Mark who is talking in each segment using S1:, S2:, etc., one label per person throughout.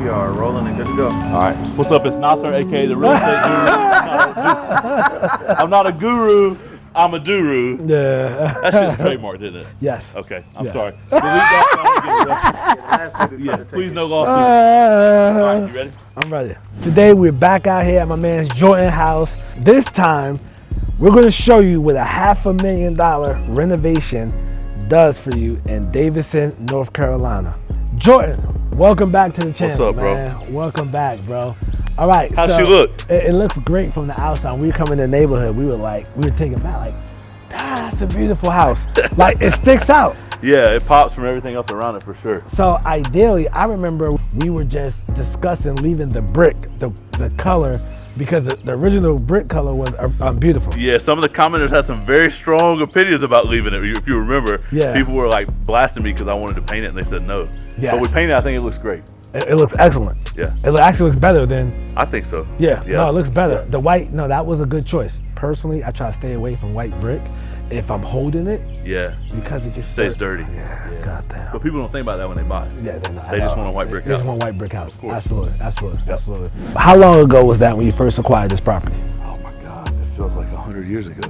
S1: We are rolling and good to go.
S2: All right. What's up? It's Nasser, aka the real estate guru. I'm not a guru. I'm a duru.
S3: Yeah.
S2: That shit's trademarked, isn't it?
S3: Yes.
S2: Okay. I'm sorry. Delete that. Yeah. Please no lawsuit. All right. You ready?
S3: I'm ready. Today we're back out here at my man's Jordan house. This time we're going to show you what a $500,000 renovation does for you in Davidson, North Carolina. Jordan, welcome back to the channel.
S2: What's up,
S3: man? Welcome back, bro. All right.
S2: How's she look?
S3: It looks great from the outside. When we come in the neighborhood, we were taken back, like, that's a beautiful house. Like, it sticks out.
S2: Yeah, it pops from everything else around it for sure.
S3: So ideally, I remember we were just discussing leaving the brick, the color, because the original brick color was beautiful.
S2: Yeah, some of the commenters had some very strong opinions about leaving it. If you remember, people were like blasting me because I wanted to paint it, and they said no.
S3: Yeah.
S2: But we painted it, I think it looks great.
S3: It looks excellent.
S2: Yeah.
S3: It actually looks better than.
S2: I think so.
S3: Yeah. No, it looks better.
S2: Yeah.
S3: The white, no, that was a good choice. Personally, I try to stay away from white brick if I'm holding it.
S2: Yeah.
S3: Because it just
S2: stays dirty.
S3: Yeah. Goddamn.
S2: But people don't think about that when they buy it.
S3: Yeah,
S2: they just want a white brick house.
S3: They just want a white brick house.
S2: Of course.
S3: Absolutely. Absolutely. How long ago was that when you first acquired this property?
S2: Oh my God, it feels like 100 years ago.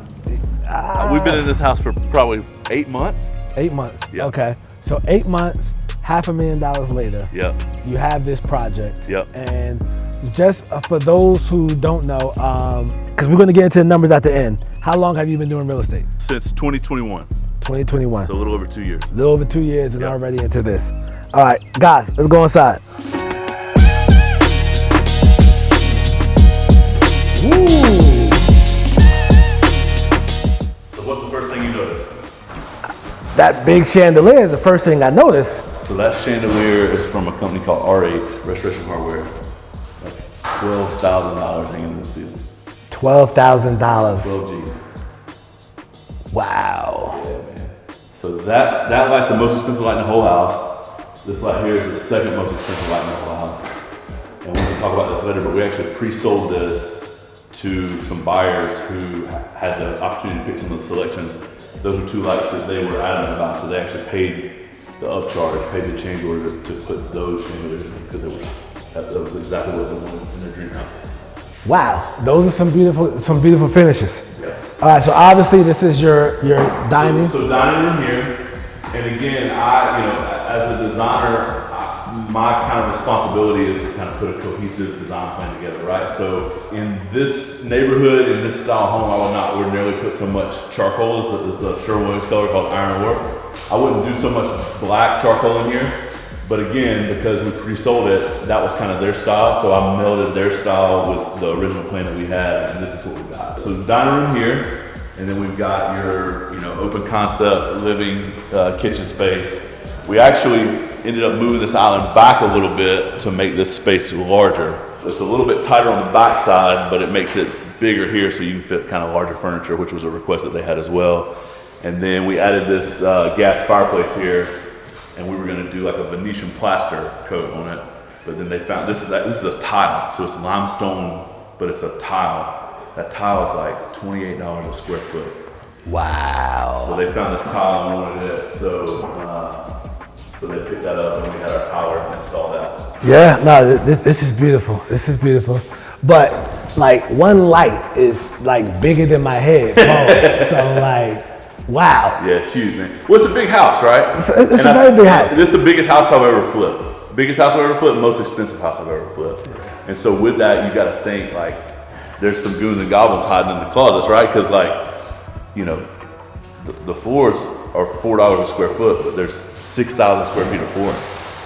S2: We've been in this house for probably 8 months.
S3: 8 months.
S2: Yep.
S3: Okay. So 8 months, $500,000 later.
S2: Yep.
S3: You have this project.
S2: Yep.
S3: And just for those who don't know, because we're going to get into the numbers at the end. How long have you been doing real estate?
S2: Since 2021.
S3: 2021.
S2: So a little over 2 years.
S3: A little over 2 years and already into this. All right, guys, let's go inside. Ooh.
S2: So what's the first thing you notice?
S3: That big chandelier is the first thing I noticed.
S2: So that chandelier is from a company called RH, Restoration Hardware. That's $12,000 hanging in the ceiling.
S3: $12,000.
S2: 12 G's.
S3: Wow.
S2: Yeah, man. So that light's the most expensive light in the whole house. This light here is the second most expensive light in the whole house. And we can talk about this later, but we actually pre-sold this to some buyers who had the opportunity to pick some of the selections. Those were two lights that they were adamant about, so they actually paid the upcharge, paid the change order to put those chandeliers in because that was exactly what they wanted in their dream house.
S3: Wow, those are some beautiful finishes.
S2: Yeah.
S3: All right, so obviously this is your dining.
S2: So dining room here, and again, as a designer, my kind of responsibility is to kind of put a cohesive design plan together, right? So in this neighborhood, in this style home, I would not ordinarily put so much charcoal. It's a Sherwin-Williams color called iron ore. I wouldn't do so much black charcoal in here. But again, because we pre-sold it, that was kind of their style. So I melded their style with the original plan that we had, and this is what we got. So dining room here, and then we've got your open concept living kitchen space. We actually ended up moving this island back a little bit to make this space larger. It's a little bit tighter on the back side, but it makes it bigger here so you can fit kind of larger furniture, which was a request that they had as well. And then we added this gas fireplace here, and we were going to do like a Venetian plaster coat on it, but then they found this is a tile, so it's limestone, but it's a tile. That tile is like $28 a square foot.
S3: Wow.
S2: So they found this tile and wanted it, so they picked that up and we had our tiler install that.
S3: Yeah, no, this is beautiful. This is beautiful, but like one light is like bigger than my head. So like. Wow.
S2: Yeah, it's huge, man. Well, it's a big house, right?
S3: It's a very big house.
S2: This is the biggest house I've ever flipped. Biggest house I've ever flipped, most expensive house I've ever flipped. And so with that, you got to think like there's some goons and goblins hiding in the closets, right? Because the floors are $4 a square foot, but there's 6,000 square feet of flooring.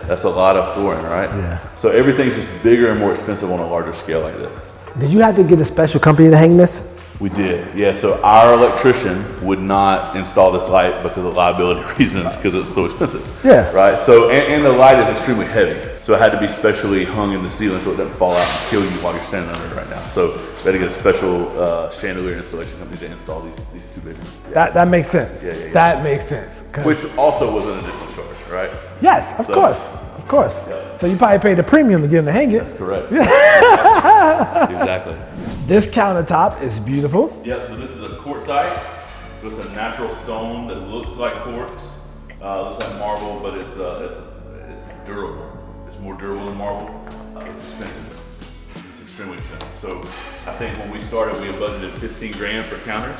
S2: That's a lot of flooring, right?
S3: Yeah.
S2: So everything's just bigger and more expensive on a larger scale like this.
S3: Did you have to get a special company to hang this?
S2: We did, yeah. So our electrician would not install this light because of liability reasons, because it's so expensive.
S3: Yeah.
S2: Right. So and the light is extremely heavy, so it had to be specially hung in the ceiling so it doesn't fall out and kill you while you're standing under it right now. So we had to get a special chandelier installation company to install these two big ones. Yeah.
S3: That makes sense.
S2: Yeah.
S3: That makes sense.
S2: Which also was an additional charge, right?
S3: Yes, of course. Yeah. So you probably paid the premium to get them to hang it.
S2: That's correct. Exactly.
S3: This countertop is beautiful.
S2: Yep, so this is a quartzite. So it's a natural stone that looks like quartz, looks like marble, but it's durable. It's more durable than marble. So I think when we started, we had budgeted 15 grand for counters,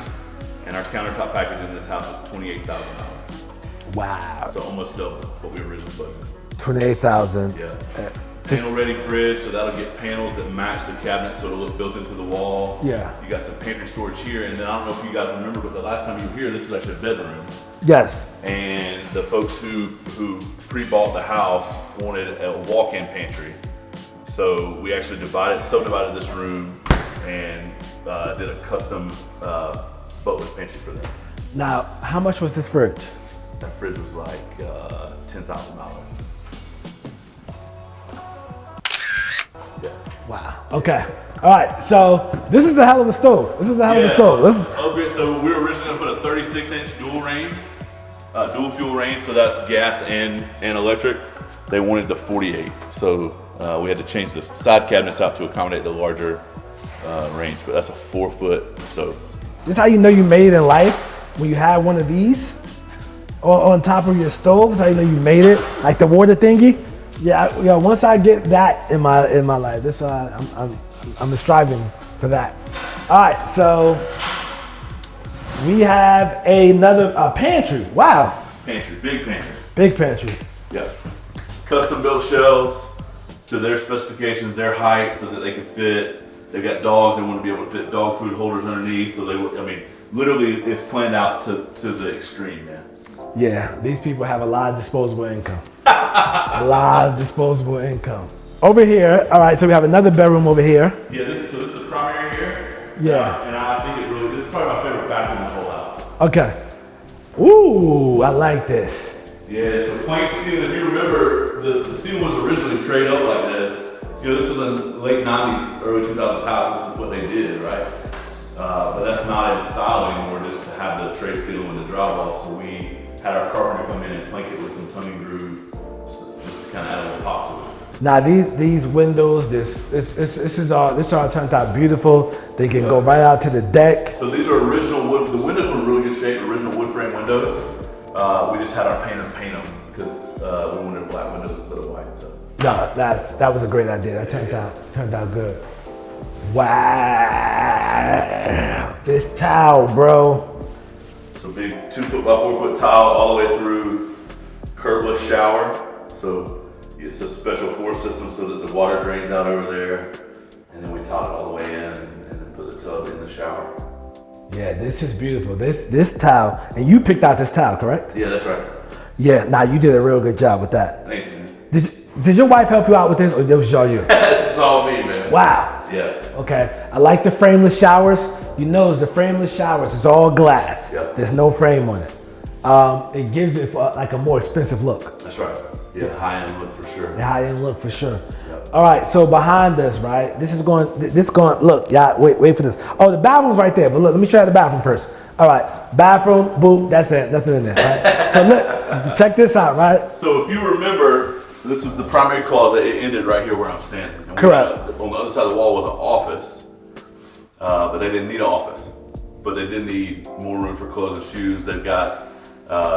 S2: and our countertop package in this house was $28,000.
S3: Wow.
S2: So almost double what we originally budgeted.
S3: 28,000.
S2: Yeah. Panel ready fridge, so that'll get panels that match the cabinet, so it'll look built into the wall.
S3: Yeah.
S2: You got some pantry storage here, and then I don't know if you guys remember, but the last time you were here, this is actually a bedroom.
S3: Yes.
S2: And the folks who pre-bought the house wanted a walk-in pantry. So we actually subdivided this room and did a custom butler's pantry for them.
S3: Now, how much was this fridge?
S2: That fridge was like $10,000. Yeah.
S3: Wow. Okay. All right. So this is a hell of a stove. This is a hell of a stove. This is
S2: upgrade. So we were originally gonna put a 36-inch dual fuel range. So that's gas and electric. They wanted the 48. So we had to change the side cabinets out to accommodate the larger range. But that's a 4-foot stove.
S3: this how you know you made it in life? When you have one of these on top of your stove. That's how you know you made it. Like the water thingy. Yeah. Once I get that in my life, this why I'm striving for that. All right, so we have another pantry. Wow.
S2: Pantry, big pantry.
S3: Big pantry.
S2: Yeah. Custom built shelves to their specifications, their height, so that they can fit. They got dogs, they want to be able to fit dog food holders underneath. So literally it's planned out to the extreme, man.
S3: Yeah, these people have a lot of disposable income. A lot of disposable income. Over here, all right, so we have another bedroom over here.
S2: Yeah, this is the primary here.
S3: Yeah.
S2: And I think this is probably my favorite bathroom in the whole house.
S3: Okay. Ooh, I like this.
S2: Yeah, so plank ceiling. If you remember, the ceiling was originally trayed up like this. This was in the late 90s, early 2000s house. This is what they did, right? But that's not in style anymore, just to have the tray ceiling with the drywall. So we had our carpenter come in and plank it with some tongue and groove, just to kind of add a little pop to it.
S3: Now these windows, this all turned out beautiful. They can go right out to the deck.
S2: So these are original wood. The windows were in really good shape, original wood frame windows. We just had our painter paint them because we wanted black windows instead of white. So.
S3: No, that was a great idea. That turned out good. Wow, this towel, bro.
S2: So big 2-foot by 4-foot tile all the way through, curbless shower. So it's a special force system so that the water drains out over there, and then we tile it all the way in and then put the tub in the shower.
S3: Yeah, this is beautiful. This towel, and you picked out this towel, correct?
S2: Yeah, that's right.
S3: Yeah, you did a real good job with that.
S2: Thanks, man.
S3: Did your wife help you out with this, or it was all you?
S2: It's all me, man.
S3: Wow.
S2: Yeah.
S3: Okay, I like the frameless showers. You notice the frameless showers is all glass.
S2: Yep.
S3: There's no frame on it. It gives it like a more expensive look.
S2: That's right. Yeah, high-end look for sure.
S3: The high-end look for sure.
S2: Yep.
S3: All right, so behind us, right? This is going. Look, yeah. Wait for this. Oh, the bathroom's right there. But look, let me try the bathroom first. All right, bathroom, boop. That's it. Nothing in there. Right? So look, check this out, right?
S2: So if you remember, this was the primary closet. It ended right here where I'm standing. And
S3: Correct.
S2: On the other side of the wall was an office, but they didn't need an office. But they did need more room for clothes and shoes. They've got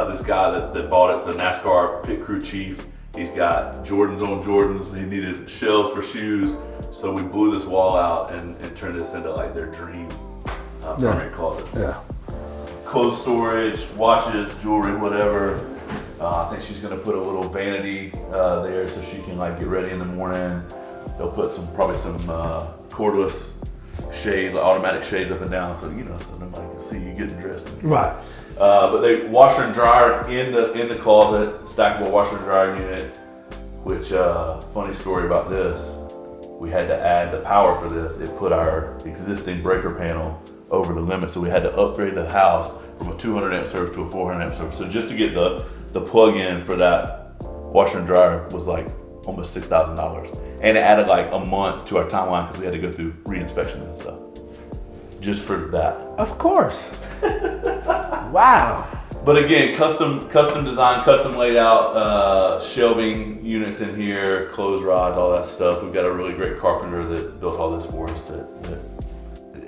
S2: this guy that bought it's a NASCAR pit crew chief. He's got Jordans on Jordans. He needed shelves for shoes. So we blew this wall out and turned this into like their dream primary closet.
S3: Yeah.
S2: Clothes storage, watches, jewelry, whatever. I think she's gonna put a little vanity there so she can like get ready in the morning. They'll put probably some cordless shades, like automatic shades up and down, so so nobody can see you getting dressed.
S3: Right.
S2: But they washer and dryer in the closet, stackable washer and dryer unit. Which funny story about this, we had to add the power for this. It put our existing breaker panel over the limit, so we had to upgrade the house from a 200 amp service to a 400 amp service. So just to get the plug in for that washer and dryer was like almost $6,000, and it added like a month to our timeline because we had to go through re-inspections and stuff just for that.
S3: Of course. Wow.
S2: But again, custom design, custom laid out, shelving units in here, clothes rods, all that stuff. We've got a really great carpenter that built all this for us.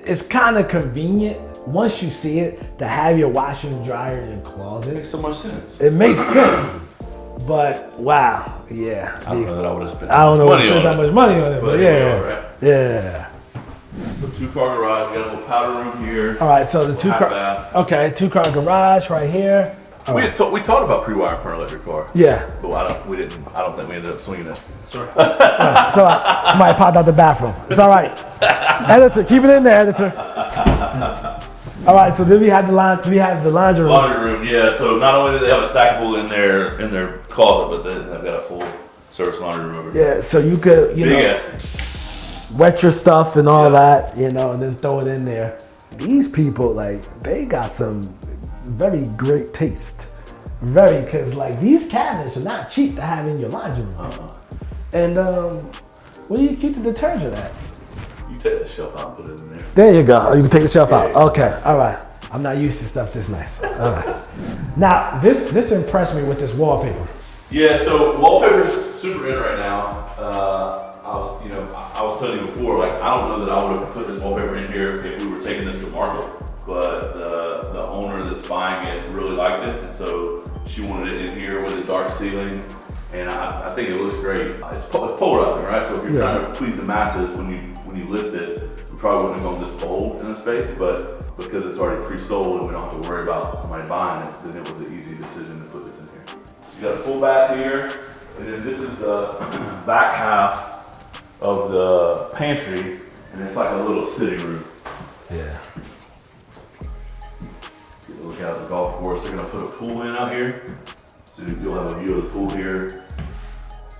S3: It's kind of convenient once you see it to have your washer and dryer in your closet.
S2: It makes so much sense.
S3: It makes sense. But wow, yeah.
S2: I don't know that I would have spent
S3: that much money on it, but
S2: yeah,
S3: yeah.
S2: 2-car garage. We got a little powder room here.
S3: All right, so the 2-car.
S2: Bath.
S3: Okay, 2-car garage right here.
S2: We talked about pre-wiring for an electric car.
S3: Yeah.
S2: But I don't think we ended up swinging it. Sorry.
S3: So somebody popped out the bathroom. It's all right. Editor, keep it in there, editor. All right, so then we have the laundry room.
S2: Laundry room, yeah. So not only do they have a stackable in their closet, but then they've got a full service laundry room over here.
S3: Yeah, so you could, wet your stuff and all that, and then throw it in there. These people, they got some very great taste. Because these cabinets are not cheap to have in your laundry room. And where do you keep the detergent at?
S2: You take the shelf out and put it in there.
S3: There you go. You can take the shelf out. Okay. All right. I'm not used to stuff this nice. All right. Now, this impressed me with this wallpaper.
S2: Yeah. So wallpaper's super in right now. I was telling you before, I don't know that I would have put this wallpaper in here if we were taking this to market. But the owner that's buying it really liked it, and so she wanted it in here with a dark ceiling. And I think it looks great. It's polarizing, right? So if you're trying to please the masses when you list it, we probably wouldn't have gone this bold in the space, but because it's already pre-sold and we don't have to worry about somebody buying it, then it was an easy decision to put this in here. So you got a full bath here, and then this is the back half of the pantry, and it's like a little sitting room.
S3: Yeah.
S2: Look out the golf course. They're gonna put a pool in out here. So you'll have a view of the pool here.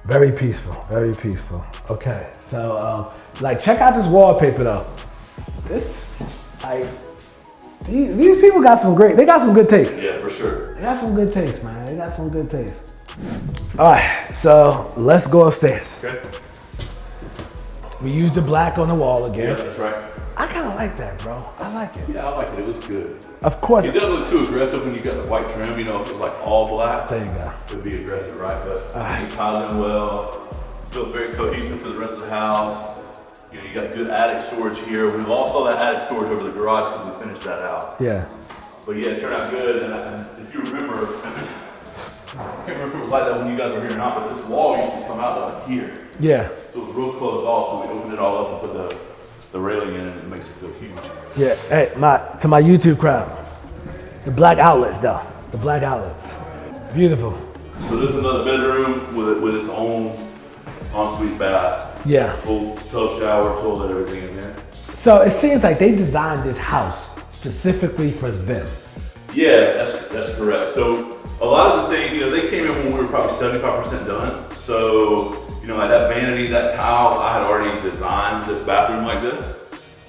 S3: Very peaceful, very peaceful. Okay, so check out this wallpaper though. These people got some good taste.
S2: Yeah, for sure.
S3: They got some good taste, man. They got some good taste. All right, so let's go upstairs.
S2: Okay.
S3: We used the black on the wall again.
S2: Yeah, that's right.
S3: I kind of like that, bro. I like it.
S2: Yeah, I like it. It looks good.
S3: Of course.
S2: It doesn't look too aggressive when you got the white trim. If it was all black,
S3: there you go.
S2: It would be aggressive, right? But it ties in well. Feels very cohesive to the rest of the house. You got good attic storage here. We also that attic storage over the garage because we finished that out.
S3: Yeah.
S2: But yeah, it turned out good. And if you remember, I can't remember if it was like that when you guys were here or not, but this wall used to come out like here.
S3: Yeah.
S2: So it was real closed off. So we opened it all up and put the railing in, and it makes it feel huge.
S3: Yeah. Hey, to my YouTube crowd, the black outlets though. The black outlets. Beautiful.
S2: So this is another bedroom with its own ensuite bath.
S3: Yeah.
S2: Full tub, shower, toilet, everything in there.
S3: So it seems like they designed this house specifically for them.
S2: Yeah, that's correct. So a lot of the things, they came in when we were probably 75% done. So, like that vanity, that tile, I had already designed this bathroom like this.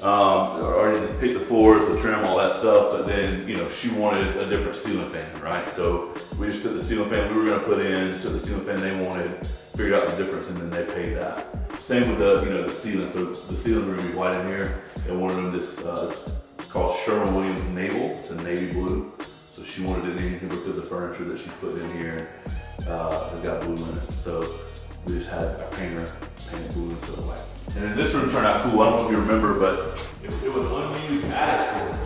S2: Already picked the floors, the trim, all that stuff. But then, she wanted a different ceiling fan, right? So we just took the ceiling fan we were gonna put in, took the ceiling fan they wanted, figured out the difference, and then they paid that. Same with the ceiling. So the ceiling's gonna be white in here. They wanted them this, it's called Sherwin-Williams Naval. It's a navy blue. So she wanted it in here because the furniture that she put in here has got blue in it. So we just had a painter paint blue instead of white. And then this room turned out cool. I don't know if you remember, but it was unused attic storage.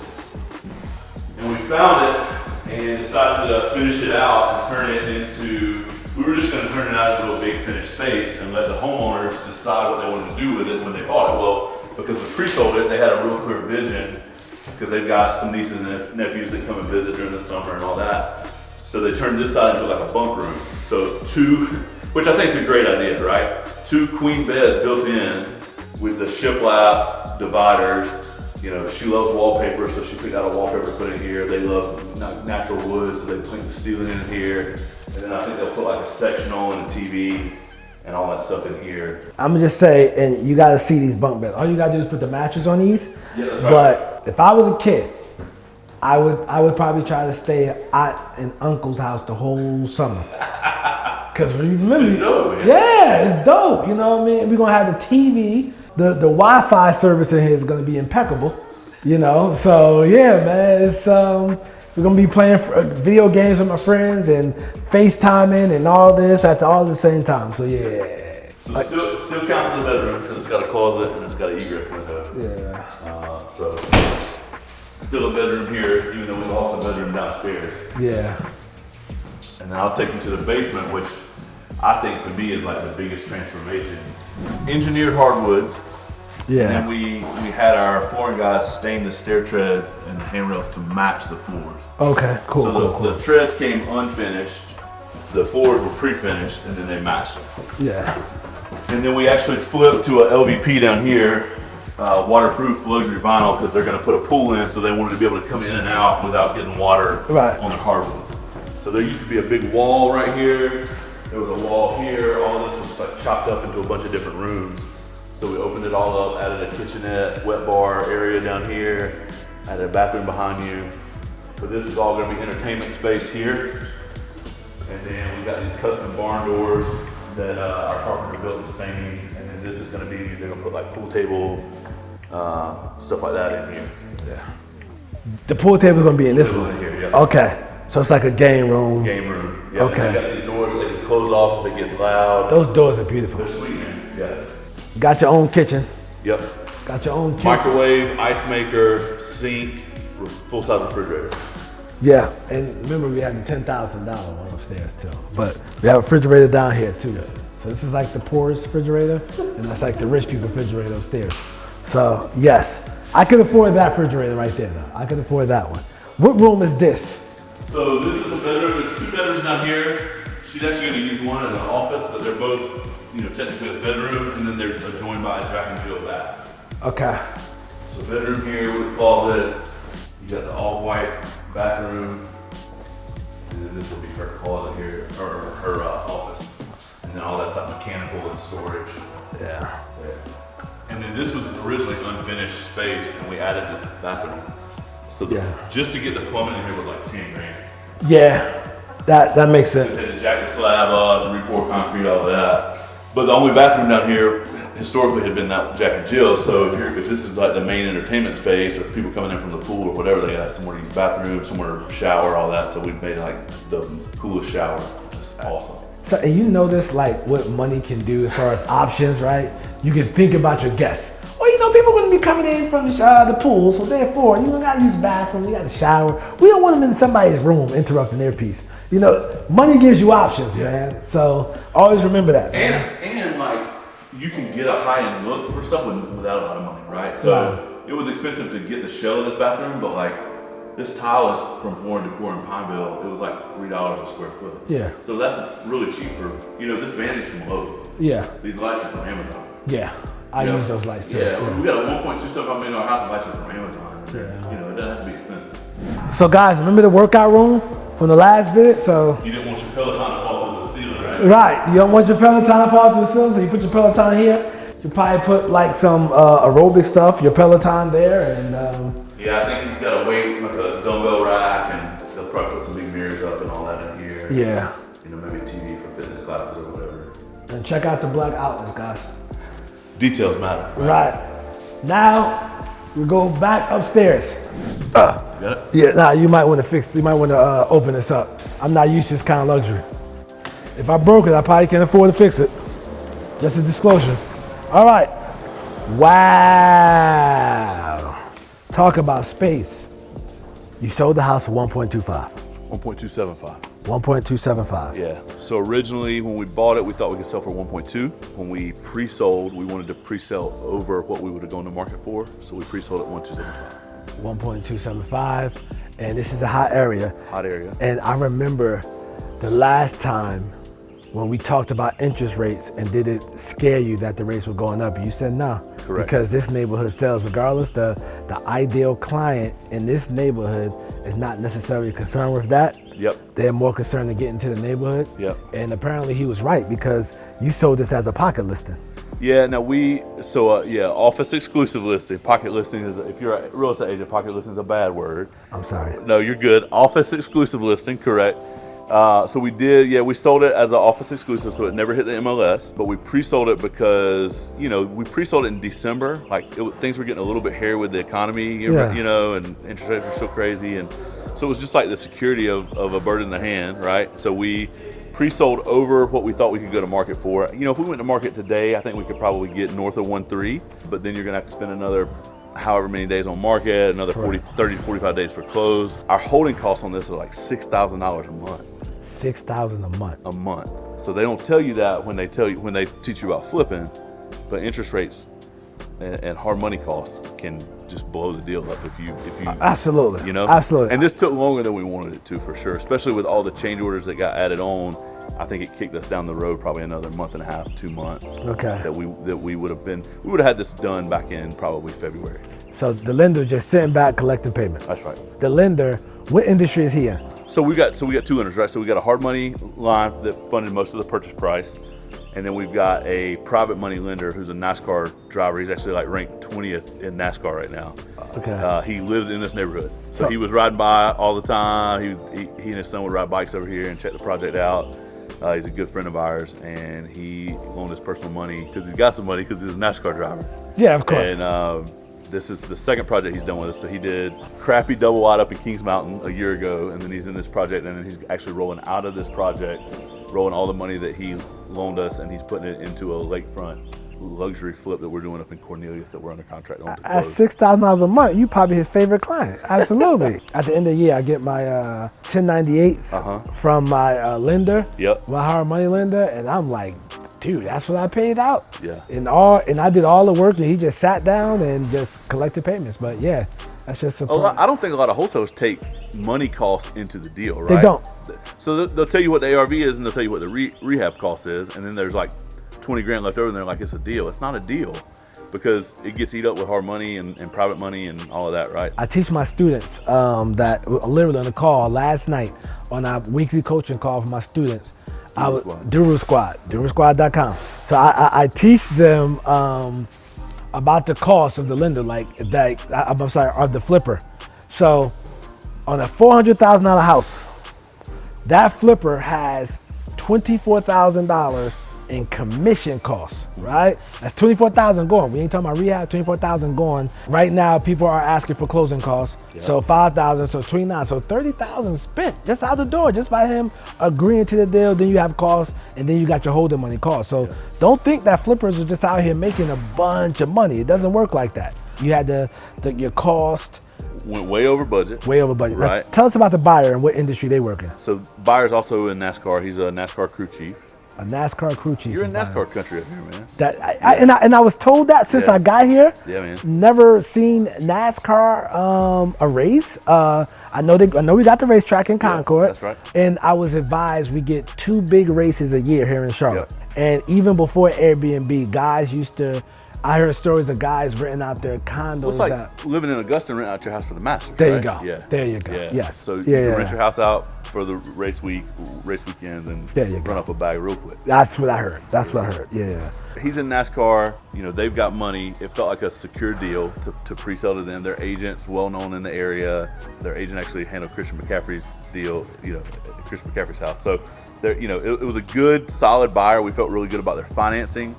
S2: And we found it and decided to finish it out and turn it into, we were just gonna turn it out into a big finished space and let the homeowners decide what they wanted to do with it when they bought it. Well, because we pre-sold it, they had a real clear vision because they've got some nieces and nephews that come and visit during the summer and all that. So they turned this side into like a bunk room. So which I think is a great idea, right? 2 queen beds built in with the shiplap dividers. She loves wallpaper, so she picked out a wallpaper to put in here. They love natural wood, so they put the ceiling in here. And then I think they'll put like a sectional and a TV and all that stuff in here. I'm
S3: gonna just say, and you gotta see these bunk beds. All you gotta do is put the mattress on these.
S2: Yeah, that's right.
S3: But if I was a kid, I would probably try to stay in Uncle's house the whole summer. Cause remember,
S2: it's dope, man.
S3: Yeah, it's dope. You know what I mean? We're gonna have the TV, the Wi-Fi service in here is gonna be impeccable. So yeah, man, it's we're gonna be playing video games with my friends and FaceTiming and all this at all the same time. So yeah.
S2: So still counts as a bedroom because it's got a closet and it's got an egress window.
S3: Yeah.
S2: So still a bedroom here, even though we lost a bedroom downstairs.
S3: Yeah.
S2: And then I'll take you to the basement, which I think to me is like the biggest transformation. Engineered hardwoods,
S3: Yeah.
S2: And then we had our flooring guys stain the stair treads and the handrails to match the floors.
S3: Okay, cool.
S2: So the treads came unfinished, the floors were pre-finished, and then they matched them.
S3: Yeah.
S2: And then we actually flipped to a LVP down here, waterproof luxury vinyl, because they're going to put a pool in, so they wanted to be able to come in and out without getting water on their hardwoods. So there used to be a big wall right here. There was a wall here. All this was like chopped up into a bunch of different rooms. So we opened it all up, added a kitchenette, wet bar area down here, added a bathroom behind you. But this is all going to be entertainment space here. And then we got these custom barn doors that our carpenter built and stained. And then this is going to be, they're going to put like pool table, stuff like that in here.
S3: Yeah. The pool table is going to be in this one?
S2: Here, yeah.
S3: Okay. So it's like a game room.
S2: Game room. Yeah,
S3: Okay.
S2: They got these doors that they can close off if it gets loud.
S3: Those doors are beautiful.
S2: They're sweet, man. Yeah.
S3: Got your own kitchen.
S2: Yep.
S3: Got your own kitchen.
S2: Microwave, ice maker, sink, full-size refrigerator.
S3: Yeah, and remember we had the $10,000 one upstairs too. But we have a refrigerator down here too. So this is like the poorest refrigerator, and that's like the rich people refrigerator upstairs. So yes, I can afford that refrigerator right there though. I can afford that one. What room is this?
S2: So this is a bedroom. There's 2 bedrooms down here. She's actually going to use one as an office, but they're both, technically a bedroom, and then they're joined by a Jack and Jill bath.
S3: Okay.
S2: So bedroom here with a closet. You got the all-white bathroom, and then this will be her closet here, or her office. And then all that's like mechanical and storage.
S3: Yeah.
S2: And then this was originally unfinished space, and we added this bathroom. So just to get the plumbing in here was like 10 grand.
S3: Yeah, that makes sense.
S2: We had to jack the slab up, re-pour concrete, all of that. But the only bathroom down here historically had been that Jack and Jill. So if this is like the main entertainment space, or people coming in from the pool or whatever, they gotta have somewhere to use bathroom, somewhere to shower, all that. So we made like the coolest shower. Just awesome.
S3: So, and you notice like what money can do as far as options, right? You can think about your guests. Well, people are going to be coming in from the pool, so therefore, you don't got to use the bathroom, you got to shower. We don't want them in somebody's room interrupting their piece. Money gives you options, man. So always remember that.
S2: And like, you can get a high-end look for stuff without a lot of money, right? So it was expensive to get the shell of this bathroom, but like, this tile is from Floor & Decor in Pineville. It was like $3 a square foot. Yeah. So that's really cheap for, this vantage from Lowe's. Yeah. These lights are from Amazon.
S3: Yeah. I use those lights too.
S2: Yeah, we got a $1.25 million house and lights are from Amazon. Yeah. It doesn't have to be expensive.
S3: So guys, remember the workout room from the last visit? So
S2: you didn't want your Peloton to fall through the ceiling, right?
S3: Right. You don't want your Peloton to fall through the ceiling, so you put your Peloton here. You probably put like some aerobic stuff, your Peloton there, and
S2: yeah, I think he's got a weight, like a dumbbell rack, and they'll probably put some big mirrors up and all that in here.
S3: Yeah.
S2: Maybe a TV for fitness classes or whatever.
S3: And check out the black outlets, guys.
S2: Details matter.
S3: Right. Now we go back upstairs.
S2: Got it?
S3: Yeah. You might want to fix. You might want to open this up. I'm not used to this kind of luxury. If I broke it, I probably can't afford to fix it. Just a disclosure. All right. Wow. Talk about space. You sold the house for 1.25.
S2: 1.275.
S3: 1.275.
S2: Yeah. So originally, when we bought it, we thought we could sell for 1.2. When we pre-sold, we wanted to pre-sell over what we would have gone to market for. So we pre-sold at 1.275.
S3: 1.275, and this is a hot area.
S2: Hot area.
S3: And I remember the last time when we talked about interest rates, and did it scare you that the rates were going up? You said no.
S2: Correct.
S3: Because this neighborhood sells regardless. The ideal client in this neighborhood is not necessarily concerned with that.
S2: Yep.
S3: They're more concerned to get into the neighborhood.
S2: Yep.
S3: And apparently he was right, because you sold this as a pocket listing.
S2: Yeah, now office exclusive listing. Pocket listing is, if you're a real estate agent, pocket listing is a bad word.
S3: I'm sorry.
S2: No, you're good. Office exclusive listing, correct. So we sold it as an office exclusive, so it never hit the MLS, but we pre-sold it because, we pre-sold it in December. Like, things were getting a little bit hairy with the economy, and interest rates were so crazy. And so it was just like the security of a bird in the hand, right? So we pre-sold over what we thought we could go to market for. If we went to market today, I think we could probably get north of 1.3, but then you're gonna have to spend another however many days on market, another 30 to 45 days for close. Our holding costs on this are like $6,000 a month.
S3: $6,000 a month.
S2: A month. So they don't tell you that when they teach you about flipping, but interest rates and hard money costs can just blow the deal up if you
S3: Absolutely.
S2: you know.
S3: Absolutely.
S2: And this took longer than we wanted it to, for sure, especially with all the change orders that got added on. I think it kicked us down the road probably another month and a half, 2 months.
S3: Okay.
S2: That we would have had this done back in probably February.
S3: So the lender just sitting back collecting payments.
S2: That's right.
S3: The lender, what industry is he in?
S2: So we got two lenders, right? So we got a hard money line that funded most of the purchase price, and then we've got a private money lender who's a NASCAR driver. He's actually like ranked 20th in NASCAR right now.
S3: Okay.
S2: He lives in this neighborhood, so he was riding by all the time. He and his son would ride bikes over here and check the project out. He's a good friend of ours, and he loaned his personal money because he got some money because he's a NASCAR driver.
S3: Yeah, of course.
S2: And this is the second project he's done with us. So he did crappy double wide up in Kings Mountain a year ago, and then he's in this project, and then he's actually rolling out of this project, rolling all the money that he loaned us, and he's putting it into a lakefront luxury flip that we're doing up in Cornelius that we're under contract on to
S3: At
S2: close.
S3: $6,000 a month, you probably his favorite client. Absolutely. At the end of the year, I get my 1098s from my lender,
S2: Yep.
S3: my hard money lender, and I'm like, dude, that's what I paid out.
S2: Yeah.
S3: And I did all the work, and he just sat down and just collected payments. But yeah, that's just
S2: I don't think a lot of wholesalers take money costs into the deal, right?
S3: They don't.
S2: So they'll tell you what the ARV is, and they'll tell you what the rehab cost is, and then there's like 20 grand left over, and they're like, it's a deal. It's not a deal because it gets eat up with hard money and private money and all of that, right?
S3: I teach my students that literally on the call last night on our weekly coaching call for my students. Duru Squad, DuruSquad.com. So I teach them about the cost of the lender, of the flipper. So on a $400,000 house, that flipper has $24,000 in commission costs, right? That's $24,000 going. We ain't talking about rehab, $24,000 going. Right now, people are asking for closing costs. Yep. So $5,000, so $29,000, so $30,000 spent just out the door, just by him agreeing to the deal. Then you have costs, and then you got your holding money costs. So don't think that flippers are just out here making a bunch of money. It doesn't work like that. You had your cost.
S2: Went way over budget.
S3: Way over budget.
S2: Right.
S3: Now, tell us about the buyer and what industry they work in.
S2: So buyer's also in NASCAR. He's a NASCAR crew chief.
S3: A NASCAR crew chief.
S2: You're in NASCAR country up here, man.
S3: I was told that since I got here.
S2: Yeah, man.
S3: Never seen NASCAR a race. I know we got the racetrack in Concord.
S2: That's right.
S3: And I was advised we get 2 big races a year here in Charlotte.
S2: Yep.
S3: And even before Airbnb, guys used to. I heard stories of guys renting out their condos.
S2: Well, it's like living in Augusta and renting out your house for the Masters.
S3: There
S2: right?
S3: you go.
S2: Yeah.
S3: There you go.
S2: Yeah.
S3: Yes.
S2: So you can rent your house out for the race weekends, and run up a bag real quick.
S3: That's what I heard. Yeah.
S2: He's in NASCAR. You know, they've got money. It felt like a secure deal to pre-sell to them. Their agent's well known in the area. Their agent actually handled Christian McCaffrey's deal. You know, Christian McCaffrey's house. So it was a good, solid buyer. We felt really good about their financing.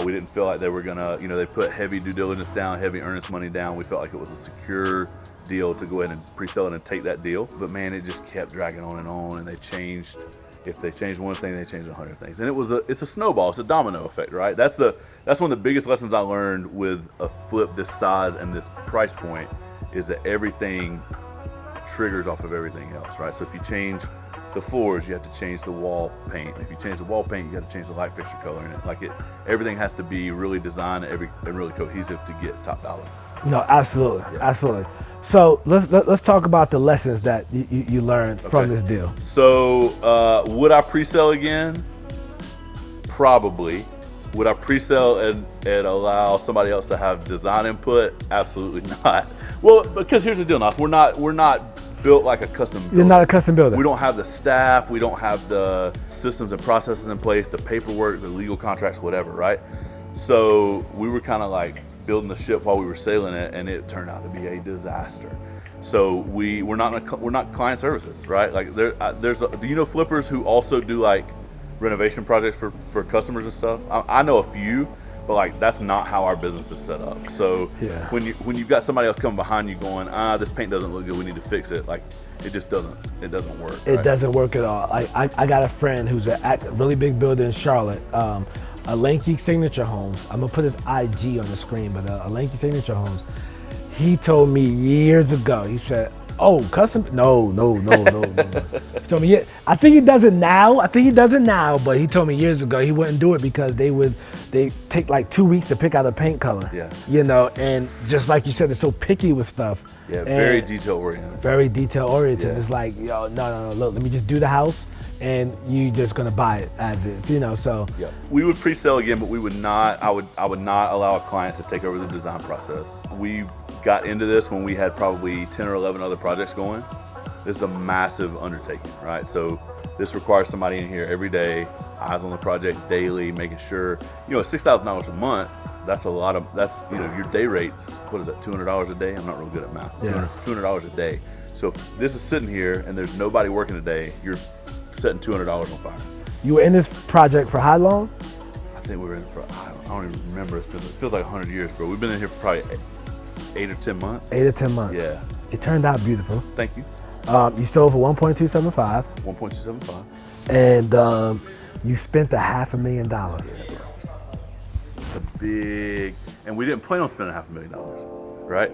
S2: We didn't feel like they were gonna, they put heavy due diligence down, heavy earnest money down. We felt like it was a secure deal to go ahead and pre-sell it and take that deal. But man, it just kept dragging on, and they changed. If they changed one thing, they changed 100 things. And it's a snowball. It's a domino effect, right? That's one of the biggest lessons I learned with a flip this size and this price point is that everything triggers off of everything else, right? So if you change the floors, you have to change the wall paint. If you change the wall paint, you got to change the light fixture color in it. Everything has to be really designed and really cohesive to get top dollar.
S3: No, absolutely, absolutely. So let's talk about the lessons that you learned from this deal.
S2: So would I pre-sell again? Probably. Would I pre-sell and allow somebody else to have design input? Absolutely not. Well, because here's the deal, Nas. We're not built like a custom builder.
S3: You're not a custom builder.
S2: We don't have the staff. We don't have the systems and processes in place, the paperwork, the legal contracts, whatever, right? So we were kind of like building the ship while we were sailing it, and it turned out to be a disaster. So we're not client services, right? Like do you know flippers who also do like renovation projects for customers and stuff? I know a few, but like that's not how our business is set up. So when you've got somebody else coming behind you going, this paint doesn't look good, we need to fix it, like it just doesn't work.
S3: It doesn't work at all. I got a friend who's a really big builder in Charlotte, a Lanky Signature Homes. I'm gonna put his IG on the screen, but a Lanky Signature Homes. He told me years ago, he said, Oh, custom? No. He told me, yeah. I think he does it now. But he told me years ago he wouldn't do it because they take like 2 weeks to pick out a paint color.
S2: Yeah.
S3: You know, and just like you said, they're so picky with stuff.
S2: Yeah, very detail oriented.
S3: Very detail oriented.
S2: Yeah.
S3: It's like, yo, no, look, let me just do the house and you just gonna buy it as is, you know, so.
S2: Yeah. We would pre-sell again, but we would not, I would not allow a client to take over the design process. We got into this when we had probably 10 or 11 other projects going. This is a massive undertaking, right? So this requires somebody in here every day, eyes on the project daily, making sure, you know, $6,000 a month, that's a lot of, that's, you know, your day rates, what is that, $200 a day? I'm not real good at math.
S3: Yeah.
S2: $200 a day. So if this is sitting here and there's nobody working today, you're setting $200 on fire.
S3: You were in this project for how long?
S2: I think we were in for, I don't even remember, it feels like 100 years, bro. We've been in here for probably 8 or 10 months.
S3: 8 or 10 months.
S2: Yeah.
S3: It turned out beautiful.
S2: Thank you.
S3: You sold for 1.275.
S2: 1.275.
S3: And you spent $500,000.
S2: Yeah, bro. It's a big, and we didn't plan on spending $500,000, right?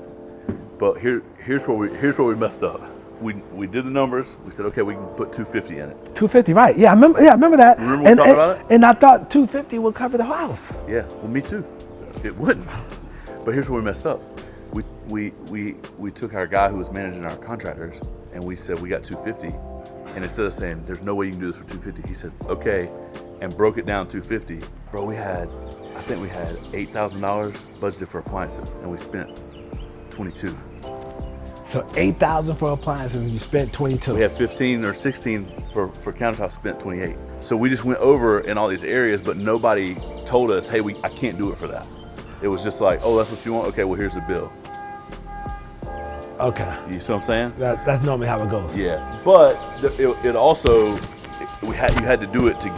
S2: But here's where we messed up. We did the numbers. We said, okay, we can put 250 in it.
S3: 250, right? Yeah, I remember that.
S2: Remember we talked about it?
S3: And I thought 250 would cover the house.
S2: Yeah, well, me too. It wouldn't. But here's where we messed up. We took our guy who was managing our contractors, and we said we got 250. And instead of saying there's no way you can do this for 250, he said okay, and broke it down 250. Bro, I think we had $8,000 budgeted for appliances, and we spent 22.
S3: So $8,000 for appliances, and you spent 22.
S2: We had 15 or 16 for countertops, spent 28. So we just went over in all these areas, but nobody told us, hey, I can't do it for that. It was just like, oh, that's what you want? Okay, well, here's the bill.
S3: Okay.
S2: You see what I'm saying?
S3: That's normally how it goes.
S2: Yeah, but it also, you had to do it to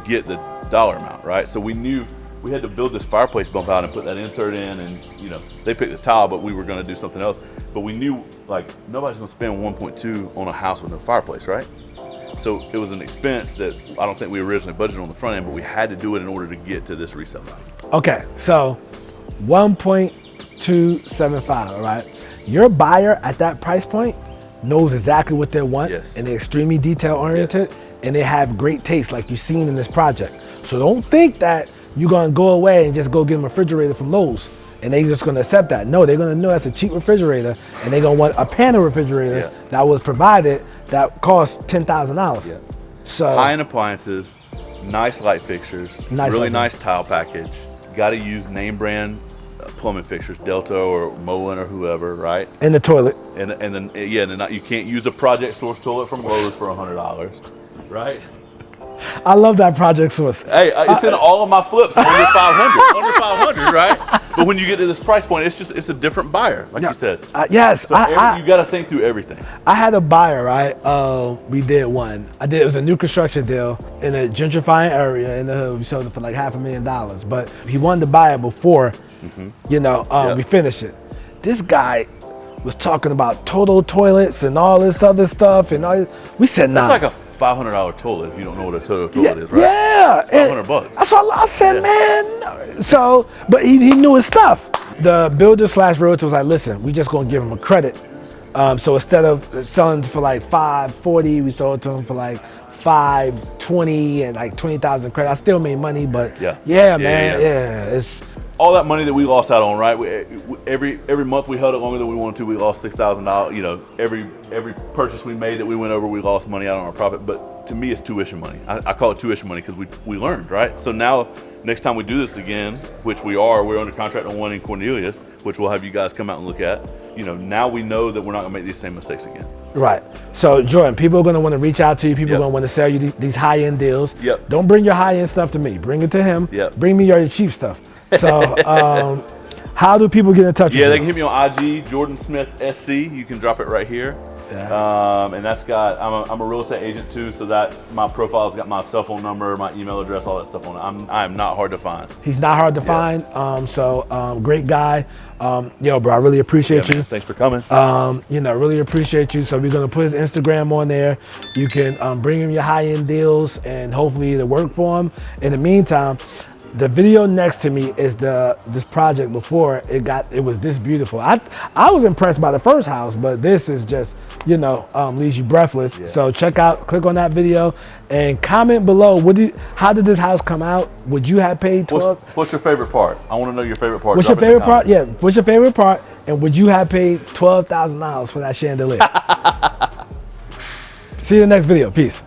S2: get the dollar amount, right? So we knew we had to build this fireplace bump out and put that insert in, and you know, they picked the tile, but we were gonna do something else. But we knew like nobody's gonna spend 1.2 on a house with no fireplace, right? So it was an expense that I don't think we originally budgeted on the front end, but we had to do it in order to get to this resale value.
S3: Okay, so 1.275, all right? Your buyer at that price point knows exactly what they want,
S2: Yes.
S3: and they're extremely detail oriented,
S2: Yes.
S3: and they have great taste like you've seen in this project. So don't think that you're gonna go away and just go get them a refrigerator from Lowe's and they just gonna accept that. No, they're gonna know that's a cheap refrigerator, and they're gonna want a panel refrigerator
S2: Yeah.
S3: that was provided that costs $10,000.
S2: Yeah.
S3: So
S2: High-end appliances, nice light fixtures,
S3: Nice
S2: really
S3: light
S2: nice tile package. Got to use name brand plumbing fixtures, Delta or Moen or whoever, right?
S3: in the toilet.
S2: And then you can't use a Project Source toilet from Lowe's for $100, right?
S3: I love that Project Source.
S2: Hey, it's in all of my flips under 500, right? But when you get to this price point, it's a different buyer, like you said.
S3: Yes,
S2: So you got to think through everything.
S3: I had a buyer, right? We did one. It was a new construction deal in a gentrifying area in the hood. We sold it for like $500,000, but he wanted to buy it before, we finished it. This guy was talking about Toto toilets and all this other stuff, and we said, nah.
S2: That's like a $500 toilet if you don't know what a Toto toilet is, right?
S3: Yeah,
S2: $500.
S3: That's what I said, man. So, but he knew his stuff. The builder/realtor was like, listen, we just gonna give him a credit. So instead of selling for like $540, we sold to him for like $520 and like 20,000 credit. I still made money, but yeah, man, it's
S2: all that money that we lost out on, right? Every month we held it longer than we wanted to. We lost $6,000. You know, every purchase we made that we went over, we lost money out on our profit. But to me, it's tuition money. I call it tuition money because we learned, right? So now, next time we do this again, which we're under contract on one in Cornelius, which we'll have you guys come out and look at. You know, now we know that we're not gonna make these same mistakes again.
S3: Right. So Jordan, people are gonna want to reach out to you. People are gonna want to sell you these high-end deals.
S2: Yep.
S3: Don't bring your high-end stuff to me. Bring it to him.
S2: Yep.
S3: Bring me your cheap stuff. So, how do people get in touch with you?
S2: Yeah, they can hit me on IG, Jordan Smith SC. You can drop it right here.
S3: Yeah.
S2: And that's got, I'm a real estate agent too, so that my profile's got my cell phone number, my email address, all that stuff on it. I'm not hard to find.
S3: He's not hard to find. Great guy. Yo, bro, I really appreciate you.
S2: Man, thanks for coming.
S3: Really appreciate you. So we're gonna put his Instagram on there. You can bring him your high-end deals, and hopefully it'll work for him. In the meantime, The video next to me is this project before it was this beautiful. I was impressed by the first house, but this is just, you know, leaves you breathless.
S2: Yeah.
S3: So click on that video and comment below. How did this house come out? Would you have paid 12?
S2: What's your favorite part? I want to know your favorite part.
S3: What's your favorite part? Yeah, what's your favorite part? And would you have paid $12,000 for that chandelier? See you in the next video. Peace.